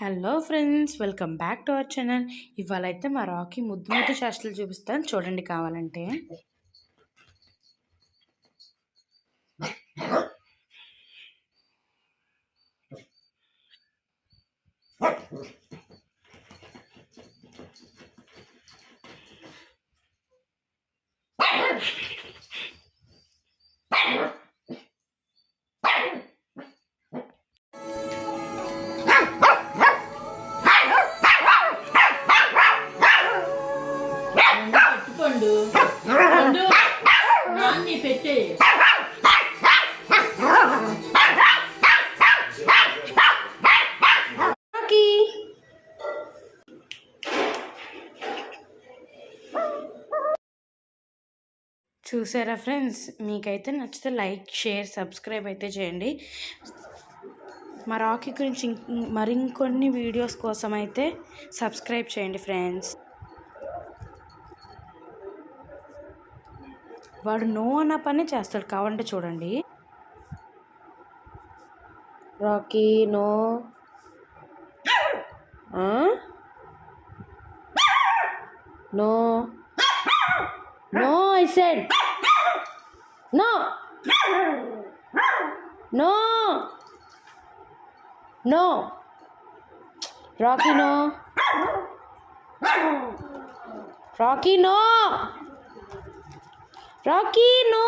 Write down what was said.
Hello friends, welcome back to our channel. ఇవాళ అయితే మా రాకీ ముద్దు ముద్దు చేష్టలు చూపిస్తాను, చూడండి కావాలంటే. పెట్టే చూసారా ఫ్రెండ్స్, మీకైతే నచ్చితే లైక్, షేర్, సబ్స్క్రైబ్ అయితే చేయండి. మా రాకీ గురించి మరికొన్ని వీడియోస్ కోసం అయితే సబ్స్క్రైబ్ చేయండి ఫ్రెండ్స్. వాడు నో అన్న పని చేస్తాడు, కావాలంటే చూడండి. Rocky no, no no, I said no, no no. Rocky no, Rocky no, Rocky no.